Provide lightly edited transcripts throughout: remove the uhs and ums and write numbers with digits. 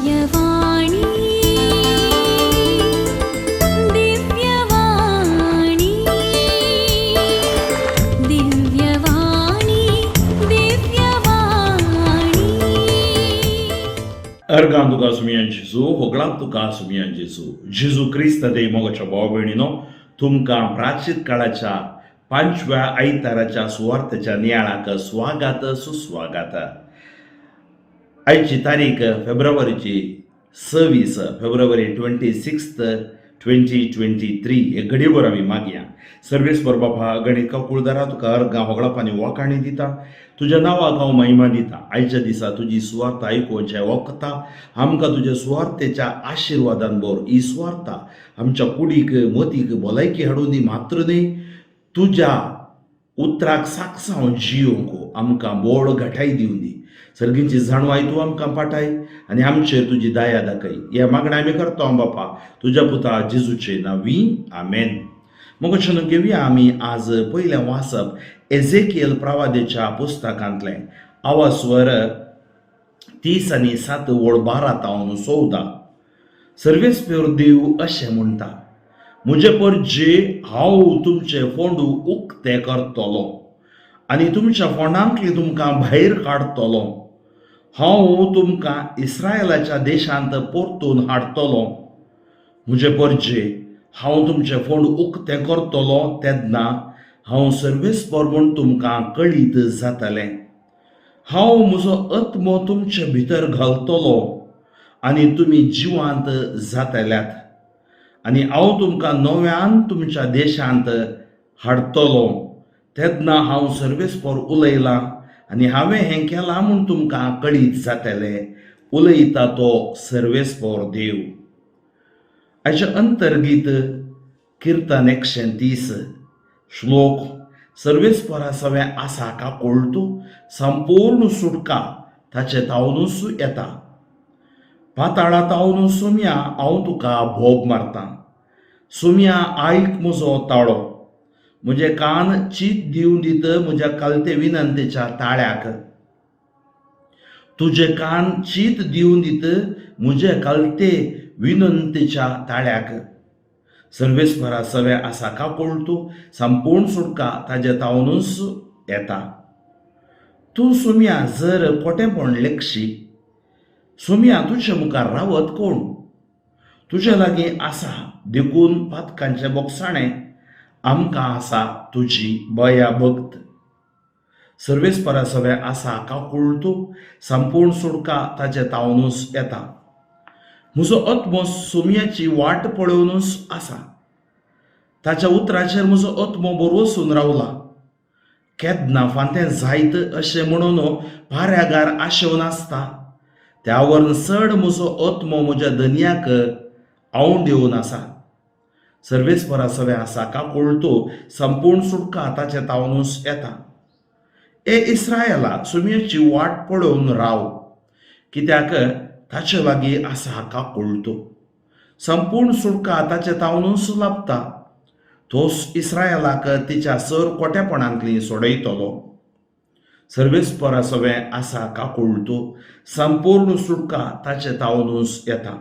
Divyavani Divyavani Divyavani Divyavani Ergan tuka sumiyan Jesu, hoglam tuka sumiyan Jesu. Jesu Christ दे मोगाच्या भाव भयणीनो, तुमकां प्राचीन काळाच्या 5व्या आयताराच्या सुवार्थेच्या नियाळाक स्वागत सुस्वागत. आयची तारीख फेब्रुवारीची 26 फेब्रुवारी 26 2023 हे घडीभर आमी मागया. सर्वेस्वर बाबा गणित कुळदारा तुका अर्गां होगळापांनी वखाणी दिता, तुज्या नांवाक हांव महिमा दिता. आयच्या दिसा तुजी सुवार्थ आयकुवचे वखता आमकां तुज्या सुवार्थेच्या आशिर्वादान भर. ही सुवार्थ आमच्या कुडीक मतीक भलायकी हाडून दी, मात्र न्ही तुज्या उतराक साक्षांव जियोंक आमकां बोड घटाय दिवन दी. सर्गींची जाणवाय तूं आमकां पाठाय आनी आमचेर तुजी दया दाखय. ह्या मागणें आमी करता बापा तुज्या पुता जेजूचे नांवी, आमेन. मग घेवया आमी आज पयलें वाचप एझेकियल प्रवादेच्या पुस्तकांतलें आवास्वर 30 आनी 7 वळ 12 तावन 14. सर्वेस्पेर देव अशें म्हणटा, म्हजे परजे हांव तुमचे फोंडू उक्ते करतलो आनी तुमच्या फोंडांतली तुमकां भायर काडटलो. हांव तुमकां इस्रायलाच्या देशांत परतून हाडटलो. म्हजे परजे हांव तुमचे फोंड उक्तें करतलो तेन्ना हांव सर्वेस्पर म्हूण तुमकां कळीत जातलें. हांव म्हजो आत्मो तुमचे भितर घालतलो आनी तुमी जिवांत जातल्यात आनी हांव तुमकां नव्यान तुमच्या देशांत हाडटलो. तेन्ना हांव सर्वेस्पर उलयलां आनी हांवें हें केलां म्हूण तुमकां कळीत जातलें. उलयता तो सर्वेस्पर देव. हाचे अंतर्गीत कीर्तन 130 श्लोक. सर्वेस्परा सवे आसा का कळटू, संपूर्ण सुटका ताचे तावनूच येता. पाताळा तावन सुम्या हांव तुका भोग मारतां. सुम्या आयक म्हजो ताळो, म्हजे कान चीत दिवन दित म्हज्या कालते विनंतेच्या ताळ्याक. तुजे कान चीत दिवन दित म्हजे कालते विनंतेच्या ताळ्याक. सर्वेस्परा सवे आसा का कळटू, संपूर्ण सुटका ताजे तावनूच येता. तूं सुम्या जर खोटेपण लेखशी, सुम्या तुजे मुखार रावत कोण? तुजे लागीं आसा देखून पातकांचें बोगसाणें, आमकां आसा तुजी बया भक्त. सर्वेस्परा सवे आसा का कळटू, संपूर्ण सुटका ताचे तावनूच येता. म्हजो आत्मो सुम्याची वाट पळोवनूच आसा. ताच्या उतराचेर म्हजो आत्मो बरोवसून रावला. केन्ना फांतें जायत अशें म्हणून पाऱ्यागार आशेवन आसता, त्या वरन चड म्हजो आत्मो म्हज्या धन्याक आंवड दिवन आसा. सर्वेस्परा सवे आसा का कळटू, संपूर्ण सुटका ताचे तावनूच येता. ए इस्रायला, सुम्याची वाट पळोवन राव, कित्याक ताचे लागीं आसा का कळटू. संपूर्ण सुटका ताचे तावनूच लाभता. तोच इस्रायलाक तिच्या सर कोटेपणांतली सोडयतलो. सर्वेस्परा सवे आसा का कळटू, संपूर्ण सुटका ताचे तावनूच येता.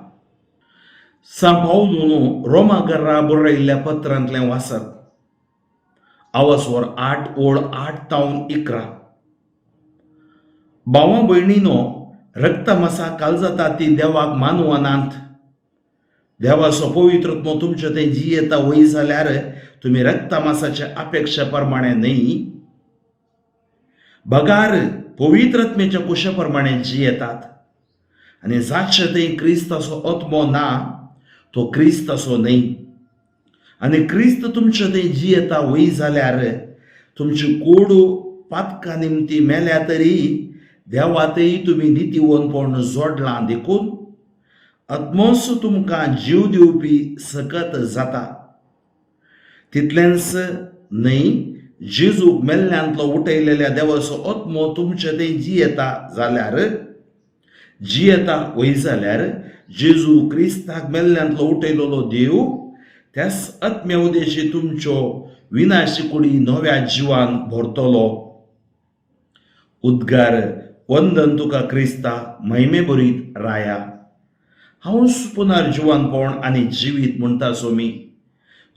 सांपावलून रोमागरा बरयल्ल्या पत्रांतलें वाचप आवास्वर 8 वळ 8 तावन 11. भावां भयणीनो, रक्तमासा कालजाता ती देवाक मानवनांत. देवाचो पवित्रत्व तुमचे थंय जियेता वय जाल्यार तुमी रक्तमासाचे अपेक्षे प्रमाणे न्ही, बगार पवित्रत्मेच्या कुशे प्रमाणे जियेतात. आनी जाचे थंय क्रिस्ताचो आत्मो ना, तो क्रिस्ताचो न्ही. आनी क्रिस्त तुमचे थंय जियेता वय जाल्यार तुमची कूड पातका निमती मेल्या तरी देवातय तुमी नितीवनपण जोडलां देखून आत्मोस तुमकां जीव दिवपी सकत जाता. तितलेंच न्ही, जेजूक मेल्ल्यांतलो उठयलेल्या देवाचो आत्मो तुमचे थंय जियेता वय जाल्यार जेजू क्रिस्ताक मेल्ल्यांतलो उठयलेलो देव त्याच आत्म्या उदेशी तुमच्यो विनाशी कुडी नव्या जिवान भरतलो. उद्गार. वंदन तुका क्रिस्ता, महिमे बरीत राया. हांवूच पुनर्जिवनपण आनी जिवीत म्हणटा सोमी.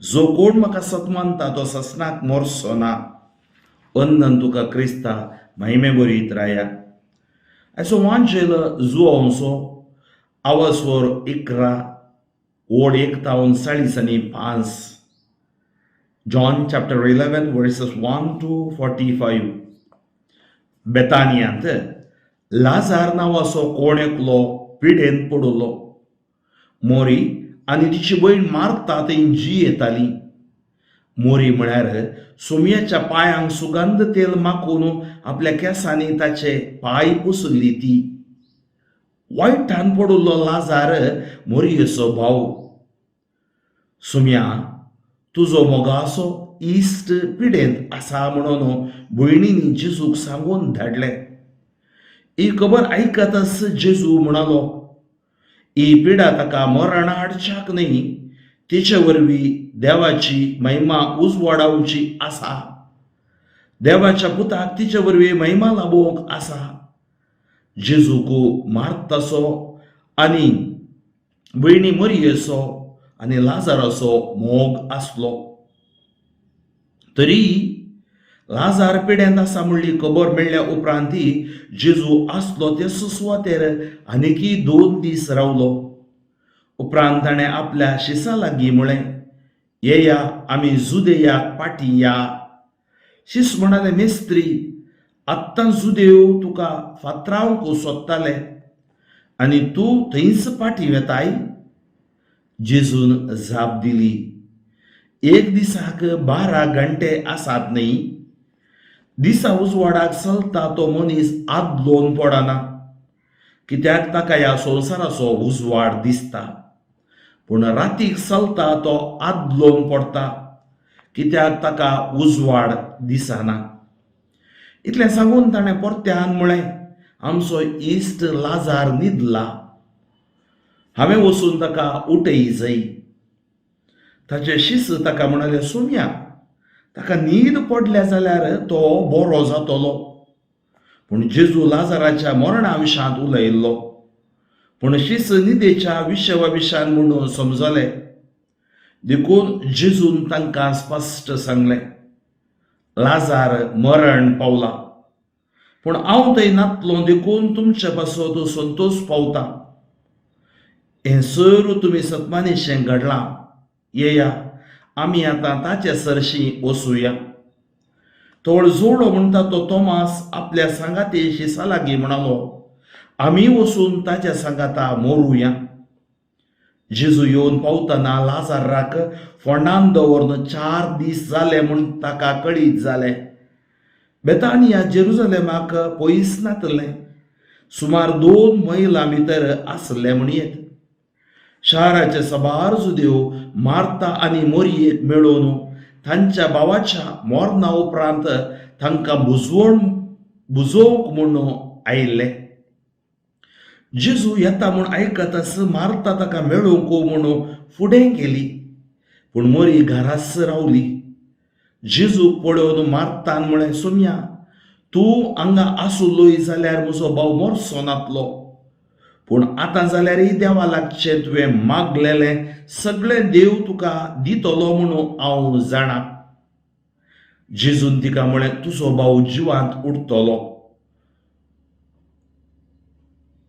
जो कोण म्हाका सतमानता तो ससनाक मोरचो ना. अन्न तुका Crysta महिमे बरीत Raya. Adesso Vangelo Zuonso Avasor Ikra Word Ektaun Salisani Pans. John chapter 11 verses 1 to 45. Betaniant Lazar नावाचो कोण एकलो पिडेन पडलो. मोरी आनी तिची बहीण मार्ता थंय जी येताली. मोरी म्हळ्यार सोमयाच्या पांयांक सुगंध तेल माखून आपल्या केंसांनी ताचे पांय पुसली ती. वायटान पडलो लाजार मोरयेचो भाव. सोमया तुजो मोगाचो इश्ट पिडेंत आसा म्हणून भयणींनी जेजूक सांगून धाडले. ही खबर आयकतच जेजू म्हणालो, ही पिडा ताका मरण हाडच्याक न्ही, तिचे वरवीं देवाची महिमा उजवाडावची आसा. देवाच्या पुताक तिचे वरवीं महिमा लाबोवंक आसा. जेजूक मार्ताचो आनी भयणी मरियेचो आनी लाजाराचो मोग आसलो. तरी लाजार पिड्यांत आसा म्हणली खबर मेळ्ळ्या उपरांत जेजू आसलो ते सुसवातेर आनीकय 2 दीस रावलो. उपरांत ताणें आपल्या शिसा लागीं म्हळें, येया आमी जुदेयाक पाटी या. शिस म्हणाले, मेस्त्री आत्तां जुदेव तुका फातरावंक सोदताले आनी तूं थंयच पाटी वेताय. जेजून जाप दिली, एक दिसाक 12 घंटे आसात न्ही. दिसा उजवाडाक चलता तो मनीस आदलोवन पडना, कित्याक ताका ह्या संवसाराचो उजवाड दिसता. पूण रातीक चलता तो आदलोवन पडटा, कित्याक ताका उजवाड दिसना. इतलें सांगून ताणें परत्यान म्हळें, आमचो इश्ट लाजार न्हिदला, हांवें वचून ताका उठय जाय. ताचे शिस ताका म्हणाले, सोमया ताका न्हीद पडल्या जाल्यार तो बरो जातलो. पूण जेजू लाजाराच्या मरणा विशांत उलयल्लो. पूण शिस न्हिदेच्या विशयान म्हणून समजले. देखून जेजून तांकां स्पश्ट सांगलें, लाजार मरण पावला, पूण हांव थंय नातलो देखून तुमचे पासत संतोश पावता. हें सर तुमी सतमानीशें घडलां. येया आमी आतां ताचे सरशीं वचुया. तोळ जोडो म्हणटा तो तोमास आपल्या सांगाते शिसा लागीं म्हणालो, आमी वचून ताच्या सांगाता मोरुया. जेजू येवन पावतना लाजाराक फोंडांत दवरून 4 दीस जाले म्हूण ताका कळीत जालें. बेतानिया जेरुसलेमाक पयस नातलें, सुमार 2 मैलां भितर आसलें म्हणयेत. शाराचे साबार जुदेव मार्ता आनी मोरयेक मेळून तांच्या भावाच्या मरणा उपरांत तांकां बुजोवंक म्हूण आयिल्ले. जेजू येता म्हूण आयकतच मार्ता ताका मेळूंक म्हूण फुडें गेली, पूण मोरी घराच रावली. जेजूक पळोवन मार्तान म्हळें, सोमया तूं हांगा आसुलोय जाल्यार म्हजो भाव मरचो नातलो. पूण आतां जाल्यारय देवा लागचें तुवें मागलेलें सगळें देव तुका दितलो म्हणून हांव जाणां. जेजून तिका म्हळें, तुजो भाव जिवांत उरतलो.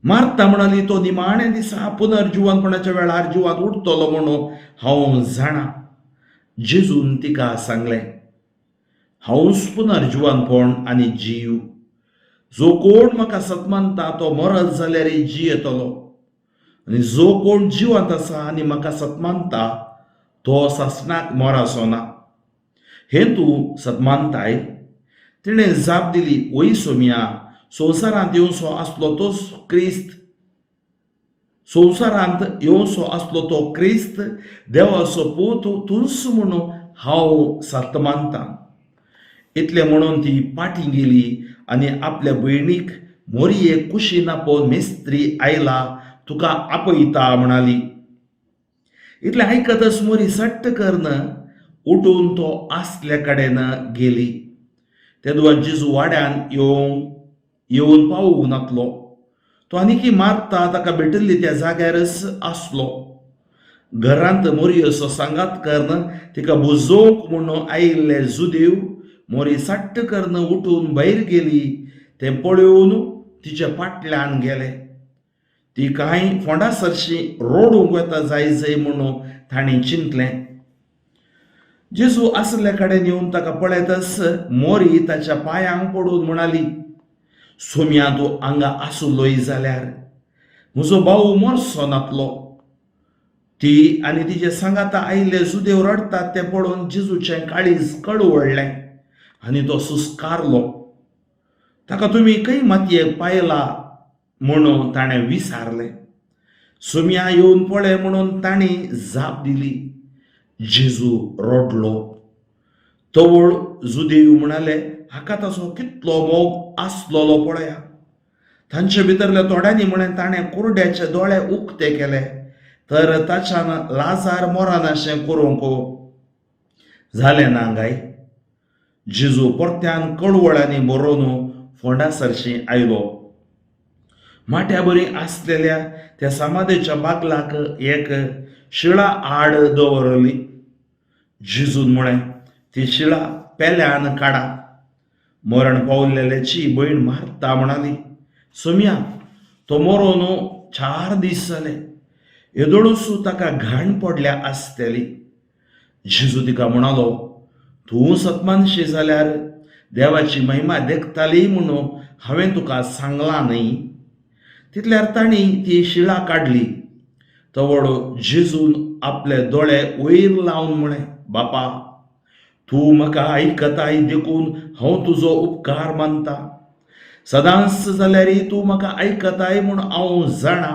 मार्ता म्हणाली, तो निमाणे दिसा पुनर्जिवनपणाच्या वेळार जिवांत उरतलो म्हणून हांव जाणां. जेजून तिका सांगलें, हांवूच पुनर्जिवनपण आनी जीव. जो कोण म्हाका सतमानता तो मरत जाल्यारय जियेतलो, आनी जो कोण जिवंत आसा आनी म्हाका सतमानता तो ससनाक मोराचो ना. हें तूं सतमानताय? तिणें जाप दिली, वय सोमया, संवसारांत येवचो आसलो तोच क्रिस्त. संवसारांत येवचो आसलो तो क्रिस्त देवाचो पूत तूंच म्हणून हांव सतमानतां. इतलें म्हणून ती पाटी गेली आनी आपल्या भयणीक मोरयेक कुशीन आपोवन, मेस्त्री आयला, तुका आपयता म्हणाली. इतलें आयकतच मोरी सट्ट करून उठून तो आसले कडेन गेली. तेदुआ जेजू वाड्यान येवन पावूंक नातलो. तो आनीक मारता ताका भेटिल्ली त्या जाग्यारच आसलो. घरांत मोरी असो सांगात कर्ण तिका बुजोवंक म्हणून आयिल्ले जुदेव मोरी सट्ट कर्ण उठून भायर गेली तें पळोवन तिच्या फाटल्यान गेले. ती कांय फोंडा सरशी रोडूंक वता जाय म्हणून तांणी चिंतलें. जेजू आसले कडेन येवन ताका पळयतच मोरी ताच्या पांयांक पडून म्हणाली, सोम्या तूं हांगा आसुलोय जाल्यार म्हजो भाऊ मरचो नातलो. ती आनी तिचे सांगाता आयिल्ले जुदेव रडतात तें पळोवन जेजूचें काळीज कळवळ्ळें आनी तो सुस्कारलो. ताका तुमी खंय मातयेक पायला म्हणून ताणें विचारलें. सोम्या येवन पळय म्हणून तांणी जाप दिली. जेजू रडलो. तवळ जुदेव म्हणाले, हाका ताचो कितलो मोग आसलोलो पळया. तांचे भितरल्या थोड्यांनी म्हळें ताणें कुरड्याचे दोळे उक्ते केले तर ताच्यान लाजार मोरानाशें करूंक जालें ना गाय. जेजू परत्यान कळवळांनी बरोवन फोंडा सरशी आयलो. माट्या बरी आसलेल्या त्या समाधीच्या बागलाक एक शिळा आड दवरली. जेजून म्हळें, ती शिळा पेल्यान काडा. मरण पावलेल्याची भयण मार्ता म्हणाली, सोम्या तो मरोन 4 दीस जाले. येदोळूच ताका घाण पडल्या आसतली. जेजू तिका म्हणालो, तूं सतमानशी जाल्यार देवाची महिमा देखताली म्हणून हांवें तुका सांगलां न्ही. तितल्यार तांणी ती शिळा काडली. तवळ जेजून आपले दोळे वयर लावन म्हळें, बापा तूं म्हाका आयकताय देखून हांव तुजो उपकार मानता. सदांच जाल्यारय तूं म्हाका आयकताय म्हूण हांव जाणा.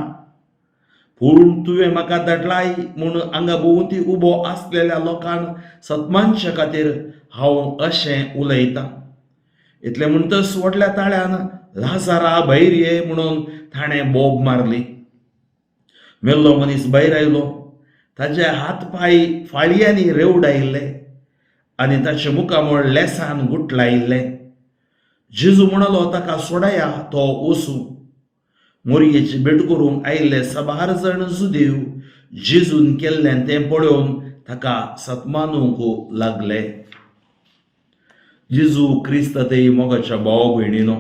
पूण तुवें म्हाका धाडलाय म्हूण हांगा भोंवती उबो आसलेल्या लोकांक सतमानचे खातीर हांव अशें उलयतां. इतलें म्हणटच व्हडल्या ताळ्यान लाजारा भायर ये म्हणून ताणें बोब मारली. मेल्लो मनीस भायर आयलो. ताचे हात पाय फाळयांनी रेवडायिल्ले आनी ताचे मुखामळ लेसान गुठलायिल्ले. जेजू म्हणालो, ताका सोडया, तो वचूं. मोरयेची भेट करूंक आयिल्ले 12 जाण जुदेव जेजून केल्लें तें पळोवन ताका सतमानूंक लागले. जेजू क्रिस्त ते मोगाच्या भाव भयणीनो,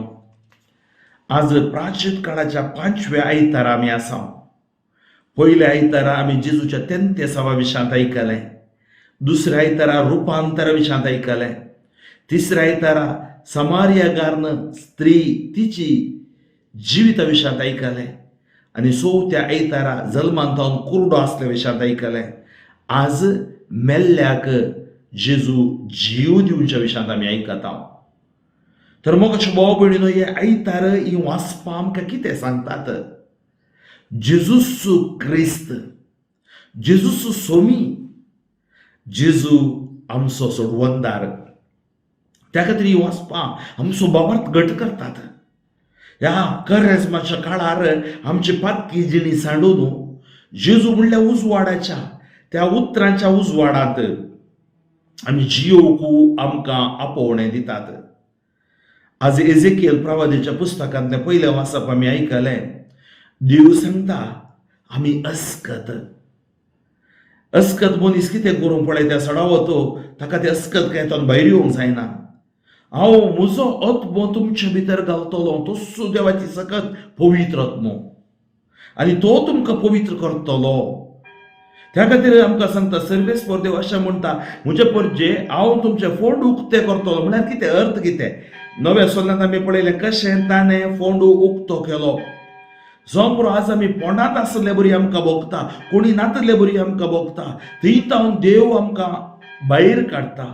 आज प्राचीन काळाच्या 5व्या आयतारा आमी आसा. पयल्या आयतारा आमी जेजूच्या 33व्या विशांत आयकलें. दुसऱ्या आयतारा रुपांतरा विशांत आयकलें. तिसऱ्या आयतारा समार्यागारन स्त्री तिची जिविता विशांत आयकलें. आनी 4थ्या आयतारा जल्मांतावन कुरडो आसल्या विशांत आयकलें. आज मेल्ल्याक जेजू जीव दिवच्या विशांत आमी आयकता. तर मोगाच्या भाव भयणीनो, हे आयतार ही वाचपां आमकां कितें सांगतात? जेजूच क्रिस्त, जेजूच सोमी, जेजू आमचो सोडवंदार. त्या खातीर ही वाचपां आमचो भावार्थ घट करतात. ह्या करेजमाच्या काळार आमची पातकी जिणी सांडून जेजू म्हणल्या उजवाडाच्या त्या उतरांच्या उजवाडांत आमी जियोवंक आमकां आपोवणें दितात. आज एजेकियल प्रवादीच्या पुस्तकांतलें पयलें वाचप आमी आयकलें. देव सांगता आमी अस्कत. अस्कत मनीस कितें करूंक पळय त्या सडावतो ताका ते अस्कत केतोन भायर येवंक जायना. हांव म्हजो आत्मो तुमचे भितर घालतलो, तोच देवाची सकत पवित्र आत्मो, आनी तो तुमकां पवित्र करतलो. त्या खातीर आमकां सांगता सर्वेस्पर देव अशें म्हणटा, म्हजे परजे हांव तुमचे फोंड उक्ते करतलो. म्हळ्यार कितें अर्थ कितें? नव्या सोल्यांत आमी पळयलें कशें ताणें फोंड उक्तो केलो. जो पुरो आज आमी फोंडांत आसले बरी आमकां भोगता, कोणी नातले बरी आमकां भोगता, थंय देव आमकां भायर काडटा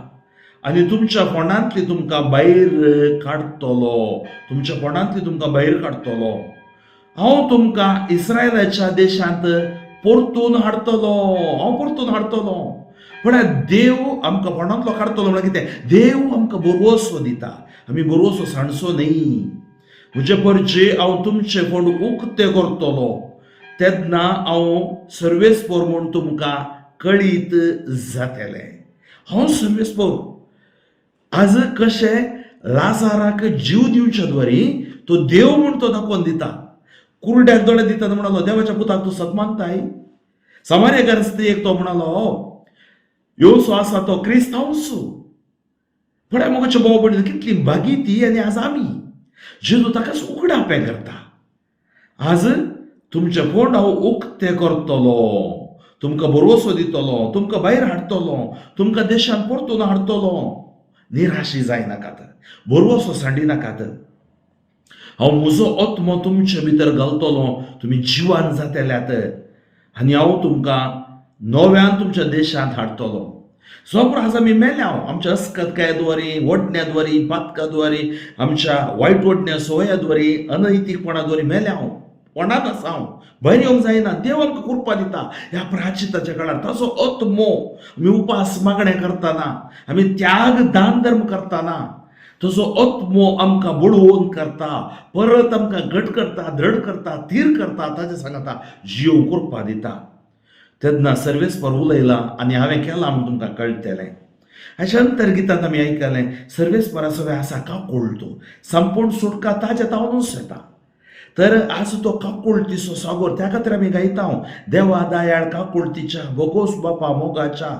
आनी तुमच्या फोंडांतली तुमकां भायर काडटलो. तुमच्या फोंडांतली तुमकां भायर काडटलो. हांव तुमकां इस्रायलाच्या देशांत परतून हाडटलो. हांव परतून हाडटलो. म्हळ्यार देव आमकां फोंडांतलो काडटलो. म्हळ्यार कितें? देव आमकां बरवसो दिता. आमी बरवसो सांडचो न्ही. म्हजे परजे हांव तुमचे फोंड उक्ते करतलो. तेन्ना हांव सर्वेस्पर म्हूण तुमकां कळीत जातलें. हांव सर्वेस्पर. आज कशें लाजाराक जीव दिवचे द्वारी तो देव म्हूण तो दाखोवन दिता. कुरड्याक दोळे दितात म्हणालो, देवाच्या पुताक तू सत मानताय? समार्यकार स्त्रियेक तो म्हणालो, येवसो आसा तो क्रिस्तांवसो. पळय मोगाच्या भाव भयणी, कितली बागी ती आनी आज आमी. जेजू ताकाच उगडापें करता. आज तुमचे फोंड हांव उक्ते करतलो, तुमकां भरवसो दितलो, तुमकां भायर हाडटलो, तुमकां देशान परतून हाडटलो. निराशी जायनाकात, भरवसो सांडिनाकात. हांव म्हजो आत्मो तुमचे भितर घालतलो, तुमी जिवान जातल्यात आनी हांव तुमकां नव्यान तुमच्या देशांत हाडटलो. सोप्र आज आमी मेल्याव, आमच्या अस्कतकायद्वारी, वडण्याद्वारी, पातकाद्वारी, आमच्या वायट वडण्या सवयाद्वारी, अनैतीकपणाद्वारी मेल्याव, कोणाक आसा हांव. भायर येवंक जायना. देव आमकां कृपा दिता. ह्या प्राचिताच्या काळार ताचो आत्मो आमी उपास मागणे करतना, आमी त्याग दान धर्म करतना ताचो आत्मो आमकां बळोवन करता, परत आमकां घट करता, दृढ करता, थीर करता, ताचे सांगता जीव कृपा दिता. तेन्ना सर्वेस्पर उलयला आनी हांवें केलां म्हूण तुमकां कळटलें. हाच्या अंतर्गितांत आमी आयकलें, सर्वेस्परा सगळें आसा काकुळतो, संपूर्ण सुटका ताच्या तावनूच येता. तर आज तो काकुळतीचो सागोर, त्या खातीर आमी गायता, देवा दयाळ काकुळतीच्या, भोगोस बापा मोगाच्या,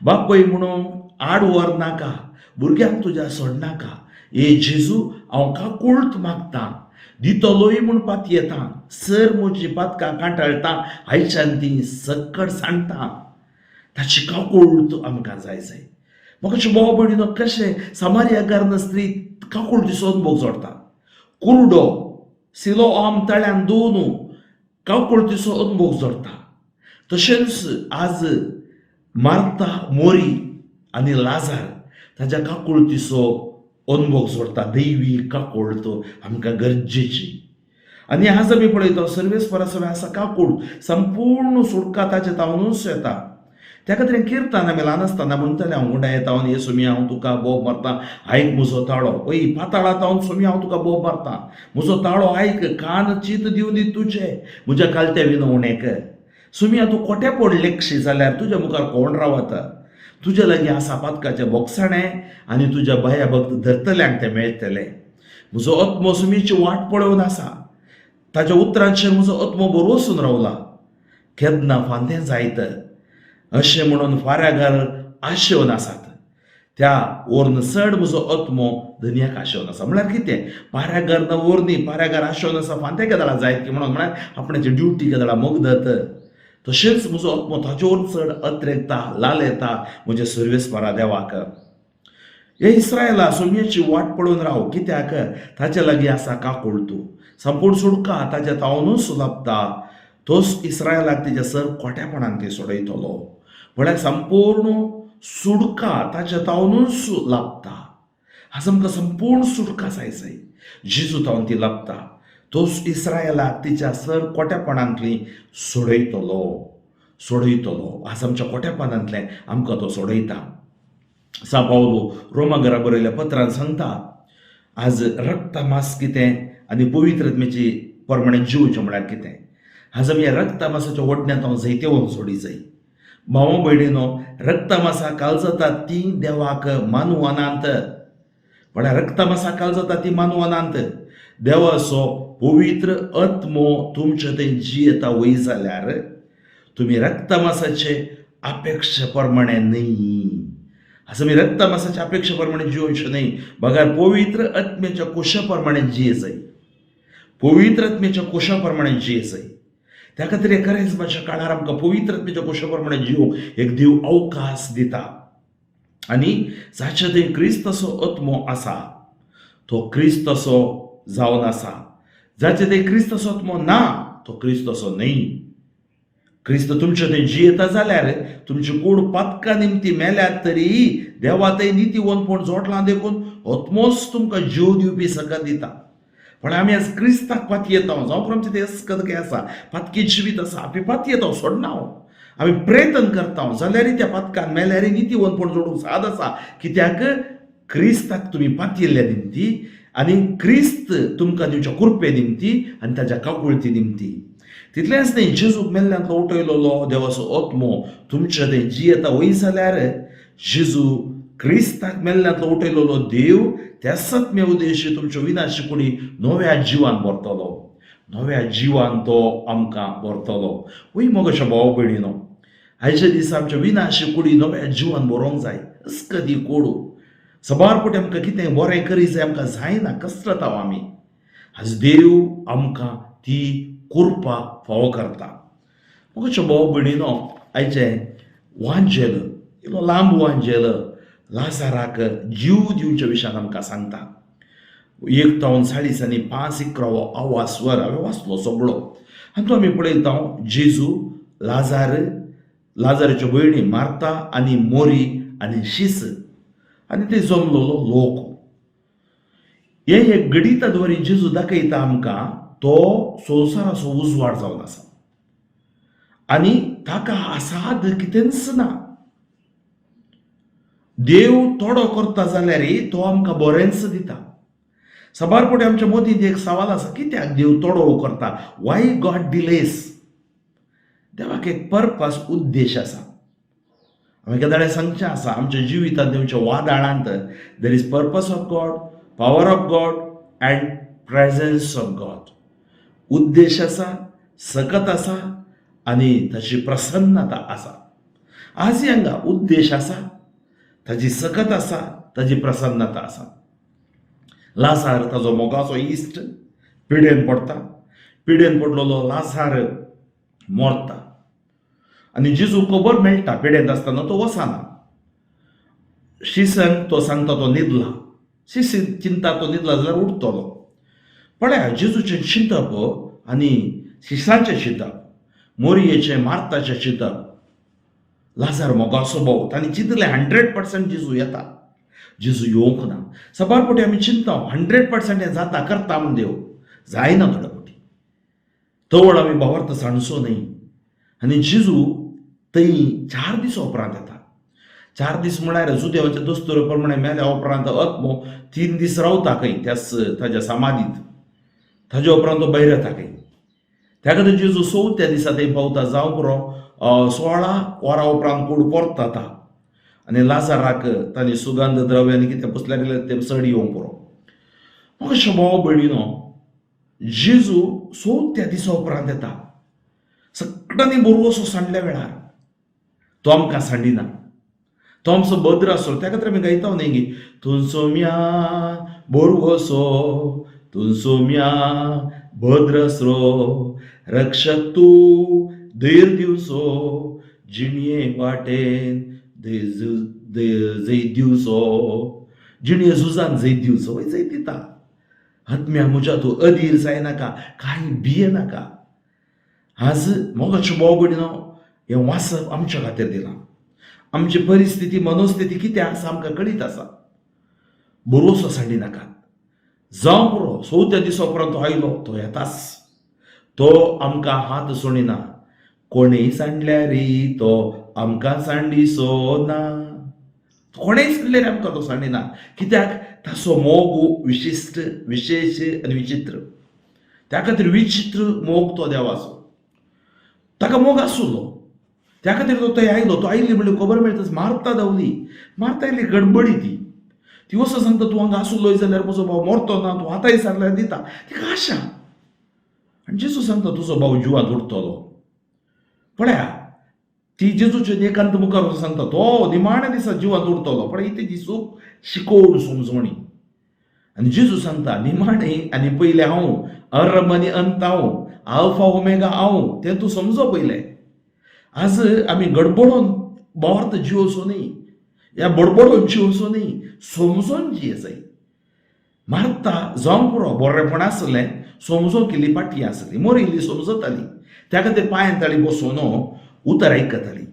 बापय म्हणून आड व्हर नाका, भुरग्यांक तुज्या सोडनाका. ए जेजू, हांव काकुळत मागतां, दितलोय म्हूण पात येता, सर म्हजी पातकां कांटाळटा, आयच्यान ती सक्कड सांडटा. ताची काकुळत आमकां जाय जाय. म्हाका भाव भयणीनो, कशें समार्यकार स्त्री काकुळतीचो अनुभव जोडटा. कुरडो सिलोआम तळ्यान दोन काकुळतीचो अनुभव जोडटा. तशेंच आज मार्ता, मोरी आनी लाजार ताच्या काकुळतीचो अनुभव जोडटा. दैवी काकुळत आमकां गरजेची. आनी आज आमी पळयता, सर्वेस्परा सगळें आसा काकूळ, संपूर्ण सुटका ताचे तावनूच येता. त्या खातीर किर्तन आमी ल्हान आसतना म्हणटले, हांव गुंडा येता आनी सुमी हांव तुका बोब मारतां, आयक म्हजो ताळो. पळय, पाताळांत हांव सुमी हांव तुका बोब मारतां, म्हजो ताळो आयक, कान चित दिवन दी तुजे, म्हज्या कालत्या विनवणेक. सुमी तूं कोटे पडलेकशी जाल्यार तुज्या मुखार कोण रावता. तुज्या लागीं आसा पातकाचें बोगसाणें आनी तुज्या बाया भक्त धरतल्यांक तें मेळटलें. म्हजो आत्मो सुमीची वाट पळोवन आसा, ताच्या उतरांचेर म्हजो आत्मो बरोवसून रावला. केन्ना फांतें जायत अशें म्हणून फाऱ्यागार आशेवन आसात. त्या वरन चड म्हजो आत्मो दुनियाक आशेवन आसा. म्हळ्यार कितें, पाऱ्यागार न वरनी, पाऱ्यागार आशेवन आसा, फांतें केदळा जायत की म्हणून, म्हळ्यार आपणाची ड्युटी केदळा मोगदत. तशेंच म्हजो आत्मो ताचे वरन चड अत्रेकता, लालयता म्हज्या सर्वेस्परा देवाक. हे इस्रायला सुमयेची वाट पळोवन राव, कित्याक ताचे लागीं आसा काकुळतो. संपूर्ण सुटका ताच्या तावनूच लाभता. तोच इस्रायलाक तेच्या सर खोटेपणान ती सोडयतलो. म्हळ्यार संपूर्ण सुटका ताच्या तावनूच लाभता. आज आमकां संपूर्ण सुटका जाय जाय, जेजू तावन ती लाभता. तोच इस्रायलाक तिच्या सर खोटेपणांतली सोडयतलो. आज आमच्या खोटेपणांतले आमकां तो सोडयता. सा पावलो रोमागरा बरयल्या पत्रांत सांगता, आज रक्त मास कितें आनी पवित्र आत्म्याची परमणे जिवचें म्हळ्यार कितें. आज आमी ह्या रक्त मासाच्या वडण्यांत हांव जैतेवन सोडी जाय. भाव भयणीनो, रक्त मासा काल जाता ती देवाक मानू अनांत. म्हळ्यार रक्त मासा काल जाता ती मानू अनांत. देवाचो पवित्र आत्मो तुमचे थंय जियेता वय जाल्यार तुमी रक्त मासाचे अपेक्षे प्रमाणे न्ही. आज आमी रक्त मासाच्या अपेक्षे प्रमाणे जिवचे न्ही, बगार पवित्र आत्म्याच्या कुशा प्रमाणे जिये जाय. पवित्र आत्म्याच्या कुशा प्रमाणे जिये जाय. त्या खातीर हे करेजमाच्या काळार आमकां पवित्र आत्म्याच्या कुशा प्रमाणे जिवंक एक देव अवकाश दिता. आनी जाचे थंय क्रिस्ताचो आत्मो आसा तो क्रिस्ताचो जावन आसा. जाचे थंय क्रिस्ताचो आत्मो ना तो क्रिस्ताचो न्ही. क्रिस्त तुमचे थंय जियेता जाल्यार तुमची कूड पातका निमती मेल्यात तरी देवा थंय नितीवंतपण जोडलां देखून आत्मोच तुमकां जीव दिवपी सकत दिता. पण आमी आज क्रिस्ताक पाती येता, जावं आमचें तें असकत आसा, पातकी जिवीत आसा, आमी पाती येता सोडना. आमी प्रयत्न करता जाल्यार त्या पातकान मेल्यार नितीवंतपण जोडूंक साद आसा. कित्याक क्रिस्ताक तुमी पातयल्ल्या निमती आनी क्रिस्त तुमकां दिवच्या कृपे निमती आनी ताच्या काकुळती निमती. तितलेंच न्ही, जेजूक मेल्ल्यांतलो उठयलोलो देवाचो आत्मो तुमचे थंय जियेता वय जाल्यार जेजू क्रिस्ताक मेल्ल्यांतलो उठयलोलो देव त्या सत्म्य उद्देशी तुमच्यो विनाशी कुडी नव्या जिवान व्हरतलो. नव्या जिवान तो आमकां भरतलो. वय मोगाच्या भाव भयणीनो, आयच्या दिसा आमच्या विनाशी कुडी नव्या जिवान भरोंक जाय. कदी कोडू सबारपटी आमकां कितें बरें करी जाय आमकां जायना, कसरत आहो आमी. आज देव आमकां ती कृपा फावो करता. मोगाच्या भाव भयणीनो, आयचें वांजेल इल्लो लांब वांजेल लाजाराक जीव दिवच्या विशयान आमकां सांगता. 1:40 आनी 5:11 आवाज स्वर हांवें वाचलो सगळो. आनी तो आमी पळयता जेजू, लाजाराच्यो भयणी मार्ता आनी मोरी आनी शीस आनी ते जमलोलो लोक. हे एक गडितां द्वारे जेजू दाखयता आमकां तो संवसाराचो उजवाड जावन आसा आनी ताका आसाद कितेंच ना. देव तोडो करता जाल्यार तो आमकां बरेंच दिता. सबारपटी आमच्या मदीं एक सवाल आसा, कित्याक देव तोडो करता? Y God delays? देवाक एक पर्पस, उद्देश आसा. हांवें केदाळे सांगचें आसा, आमच्या जिवितांत देवच्या वादळांत there is purpose of God, power of God and presence of God. उद्देश आसा, सकत आसा आनी ताची प्रसन्नता आसा. आजय हांगा उद्देश आसा, ताची सकत आसा, ताची प्रसन्नता आसा. लाजार ताजो मोगाचो इश्ट पिडेन पडटा. पिडेन पडलेलो लाजार मरता आनी जेजू खबर मेळटा पिडेंत आसतना तो वचना. शिसांक तो सांगता तो न्हिदला. शिसी चिंता तो न्हिदला जाल्यार उठतलो. पळया जेजूचें चिंतप आनी शिसांचें चिंतप, मोरयेचें मार्ताचें चिंतप. लाजार मोगाचो भाव, तांणी चिंतलें 100% जेजू येता. जेजू येवंक ना. सबारपटी आमी चिंता 100% हें जाता, करता म्हूण देव. जायना थोड्या फावटी. तवळ आमी भावार्थ सांडचो न्ही. आनी जेजू थंय 4 दीस उपरांत येता. 4 दीस म्हळ्यार जुदेवाच्या दस्तुरा प्रमाणे मेल्या उपरांत आत्मो 3 दीस रावता खंय ताच्या समाधींत. ताजे उपरांत तो भायर येता खंय. त्या खातीर जेजू 4थ्या दिसा थंय पावता. जावं पुरो 16 वरां उपरांत कूड परतता आनी लाजाराक तांणी सुगंध द्रव्य आनी कितें पुसल्यार ते चड येवंक पुरो. म्हाका भाव भयणीनो, जेजू 4थ्या दिसा उपरांत येता. सगळ्यांनी बोरवोसो सांडल्या वेळार तो आमकां सांडिना. तो आमचो भद्र आसलो. त्या खातीर आमी गायता न्ही की तुमचो म्या बोरवोसो, तुमचो म्या भद्र आसलो, रक्षक तूं धैर्य दिवचो, जिणये वाटेन जैत दिवचो, जिणये झुजान जैत दिवचो. वय जैत दिता. आत्म्या म्हज्या तूं अधीर जायनाका, कांय भियेनाका. आज मोगाच्यो भाव भयणीनो, हें वाचप आमच्या खातीर दिलां. आमची परिस्थिती, मनोस्थिती कितें आसा आमकां कळीत आसा. बोरवोसो सांडिनाकात. जावं पुरो 4थ्या दिसा उपरांत तो आयलो, तो येताच. तो आमकां हात सोडिना. कोणेय सांडल्यारी तो आमकां सांडिचो ना. कोणेय सांडल्यार आमकां तो सांडिना. कित्याक? ताचो मोग विशिश्ट, विशेश आनी विचित्र. त्या खातीर विचित्र मोग तो देवाचो. ताका मोग आसलो. त्या खातीर तो थंय आयलो. तो आयली म्हणल्यार खबर मेळटा मार्ता धांवली. मार्ता इल्ली गडबडी ती वचून सांगता तूं हांगा आसलोय जाल्यार म्हजो भाव मरतो ना, तूं आतांय सांगल्यार दिता. तिका आशा. आनी जेजू सांगता तुजो भाव जिवांत उरतलो. पळया ती जेजूचे एकांत मुखार वचून सांगता तो निमाण्या दिसा जिवांत उरतलो. पळय तेजी सूख शिकोवन समजोणी. आनी जेजू सांगता निमाणे आनी पयले हांव, अर्म आनी अंत हांव, आल्फा ओमेगा हांव, तें तूं समजो पयलें. आज आमी गडबडोवन भावार्थ जिवोचो न्ही. ह्या बडबडोवन जिवोचो न्ही, समजोन जिये जाय. मार्ता जावं पुरो बरेपण आसलें, समजोन केली पाटी आसली. मोरिल्ली समजताली. त्या खातीर पांयांत ताळी बसोवन उतर आयकताली.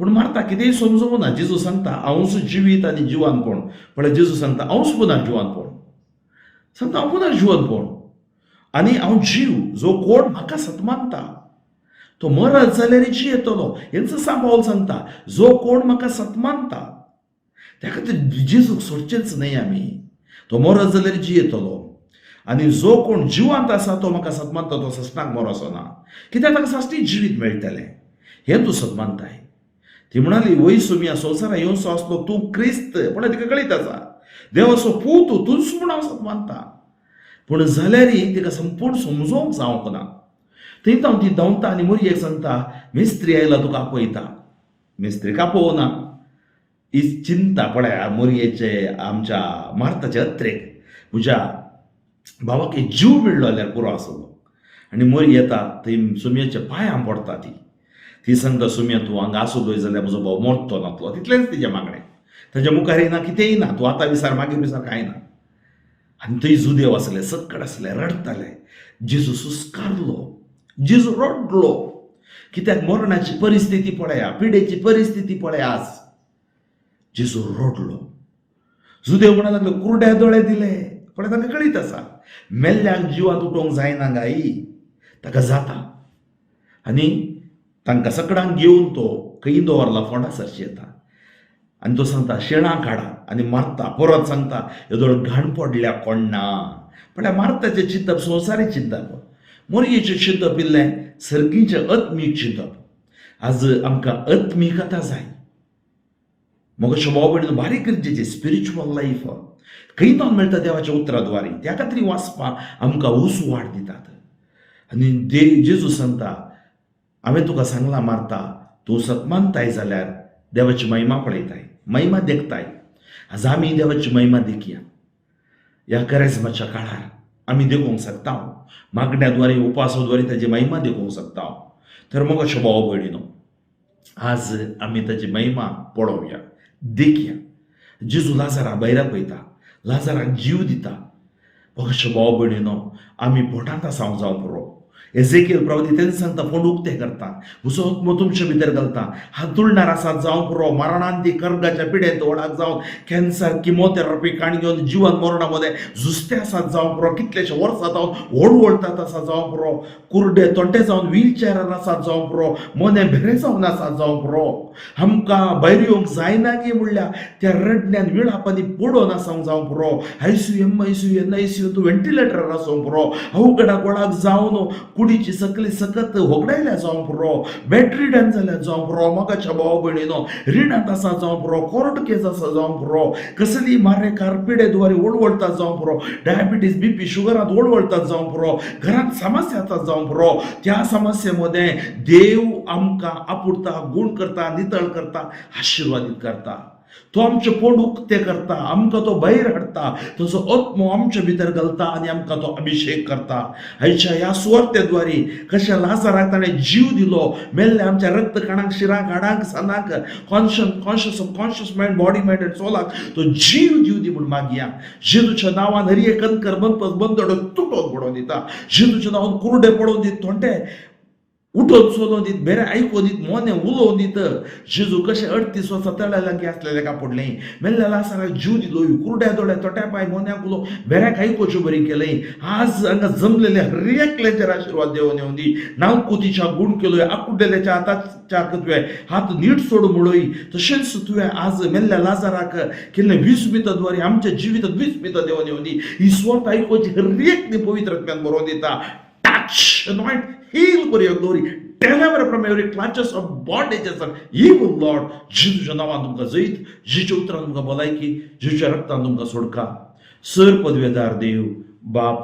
पूण मार्ता कितेंय समजूंक ना. जेजू सांगता हांवूच जिवीत आनी जिवानपण. पळय जेजू सांगता हांवूच पुनर जिवानपण. सांगता हांव पुनर जिवानपण आनी हांव जीव. जो कोण म्हाका सतमानता तो मरत जाल्यार जियेतलो. हेंच पावल सांगता, जो कोण म्हाका सतमानता. त्या खातीर जेजूक सोडचेंच न्हय आमी. तो मरत जाल्यार जियेतलो. आनी जो कोण जिवांत आसा तो म्हाका सतमानता, तो सस्नाक मरोचो ना. कित्याक ताका साश्टी जिवीत मेळटलें. हें तूं सतमानताय. ती म्हणाली वय सुमिया संवसारा येवचो आसलो तूं क्रिस्त. पण तिका कळीत आसा देवाचो पूत तूंच म्हूण हांव सतमानता. पूण जाल्यारय तिका संपूर्ण समजोवंक जावंक ना. थंय ती धांवता आनी मोरयेक सांगता, मेस्त्री आयला तुका आपयता. मेस्त्रीक आपोवना. ही चिंता पळय मोरयेचे आमच्या मार्ताचे अत्रेक, म्हज्या भावाक एक जीव मेळ्ळो जाल्यार पुरो आसलो. आनी मोरी येता थंय सुमयेच्या पांयां पडटा. ती सांगता, सुमया तूं हांगा आसलोय जाल्यार म्हजो भाव मरतो नातलो. तितलेंच तिचें मागणें. ताच्या मुखार येना, कितेंय ना, तूं आतां विचार मागीर विचार कांय ना. आनी थंय जुदेव आसले, सक्कड आसले, रडताले. जेजू सुस्कारलो, जेजू रडलो. कित्याक मरणाची परिस्थिती पळया, पिडेची परिस्थिती पळया. आज जेजू रडलो. जुदेव म्हणूंक लागलो, कुरड्या दोळे दिले. पण तांकां कळीत आसा मेल्ल्यांक जिवांत उठोवंक जायना गाई, ताका जाता. आनी तांकां सगळ्यांक घेवन तो खंय दवरला, फोंडासरशी येता. आनी तो सांगता, शेणां काडा. आनी मारता. परत सांगता, येदोळ घाण पडल्या कोण ना. पण मारताचें चिंतप संवसारीक चिंतप, मोरयेचें चिंतप इल्लें सर्गीचें आत्मीक चिंतप. आज आमकां आत्मीकता जाय. मोगाच्या भाव भयणीनो, बारीक गरजेची स्पिरिच्युअल लायफ खंय जावन मेळटा देवाच्या उतराद्वारी. त्या खातीर वाचपाक आमकां उस वाड दितात. आनी जेजू सांगता, हांवें तुका सांगलां मारता, तूं सतमानताय जाल्यार देवाची महिमा पळयताय, महिमा देखताय. आज आमी देवाची महिमा देखया. ह्या करेजमाच्या काळार आमी देखूंक शकता, मागण्याद्वारे उपासाद्वारे ताची महिमा देखूंक शकता. तर मोगाच्या भाव भयणीनो, आज आमी ताची महिमा पळोवया, देखया. जेजू लाजारा भायर आपयता, लाजाराक जीव दिता. मोगाच्या भाव भयणीनो, आमी पोटांत आसांक जावं पुरो. एजेकियल प्रवक्ते तेन्ना सांगता, फोंड उक्ते करता, म्हजो आत्मो तुमचे भितर घालता. हातुळणार आसात जावं पुरो, मरणांती कर्गाच्या पिडेंत ओळाक जावन कॅन्सर, किमोथेरपी काण घेवन जिवन मरणा मध्ये झुजते आसात जावं पुरो, कितलेशे वर्सां जावन ओडवळटात आसा जावं पुरो, कुर्डे तोंटे जावन व्हीलचॅरार आसात जावं पुरो, मोने भेरे जावन आसात जावं पुरो. आमकां भायर येवंक जायना गे म्हणल्यार त्या रडण्यान विळापांनी पडोवन आसांक जावं पुरो. आयसीयू, एमआयसीयू, एनआयसीयू, तूं व्हेंटिलेटरार आसूं पुरो. अवघडाक ओळाक जावन कुडीची सकली सकत होगडायल्या जावं पुरो, बॅटरी डॅन जाल्या जावं पुरो. मोगाच्या भाव भयणीनो, रिणांत आसा जावं पुरो, कोर्ट केस आसा जावं पुरो, कसली मारे कारपिडेद्वारे ओडवळतात जावं पुरो, डायबिटीज, बीपी, शुगरात ओडवळतात जावं पुरो, घरात समस्या येतात जावं पुरो. त्या समस्येमध्ये देव आमकां आपुरता, गुण करता, नितळ करता, आशिर्वादीत करता. तो आमचे पोट उक्ते करता, आमकां तो भायर हाडटा, तसो आत्मो आमच्या भितर घालता आनी आमकां तो अभिषेक करता. आयच्या ह्या सुवार्थेद्वारे कशा लाजाराक ताणें जीव दिलो, मेल्ले आमच्या रक्त कणांक, शिराक, हाडांक, सनाक, कॉन्शियस मायंड, बॉडी, मायंड आनी सोलाक तो जीव दिव दी म्हूण मागया. जेजूच्या नांवान हर एक कणकर बंदडो तुटोवन पडोवन दिता. जेजूच्या नांवान कुरडे पडोवन दीत, तोंडे उठोवन सोलोवन दीत, बेरे आयकोन दीत, मोने उलोवन दीत. जेजू कशें 38 वर्सां तळ्या लागी आसलेले का पडलें, मेल्ल्या लासाराक जीव दिलो, कुरड्या दोळ्या, तोट्या पांय, मोन्याक उलो, बेऱ्याक आयकोच्यो बरी केलें. आज हांगा जमलेले हर एकल्याचेर आशिर्वाद देवन येवन दी. नावकुतीच्या गुण केलोय, आकुड्डेल्याच्या हाताच्या तुवें हात नीट सोड म्हणोय. तशेंच तुवें आज मेल्ल्या लाजाराक केल्ले विस्मितद्वारे आमच्या जिवितांत विस्मित देवन येवन दी. ही स्वार्थ आयकोची हर एक पवित्र आत्म्यान बरोवन दिता. Touch, anoint, heal for your glory, deliver from every clutches of bondages and evil, Lord. जेजूच्या नांवान तुमकां जैत, जेजूच्या उतरान तुमकां भलायकी, जेजूच्या रक्तान तुमकां सुटका. सर पदवेदार देव, बाप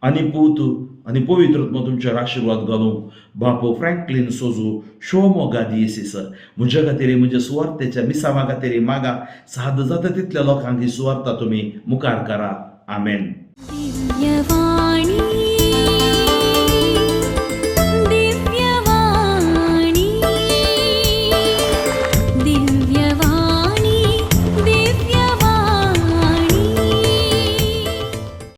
आनी पूत आनी पवित्र आत्मा तुमचेर आशिर्वाद घालूं. बाप फ्रँकलिन सोजू, शोमो गादी येसीस, म्हज्या खातीर, म्हज्या सुवार्थेच्या मिसावा खातीर मागा. साद जाता तितल्या लोकांक ही सुवार्ता तुमी मुखार करा. आमेन.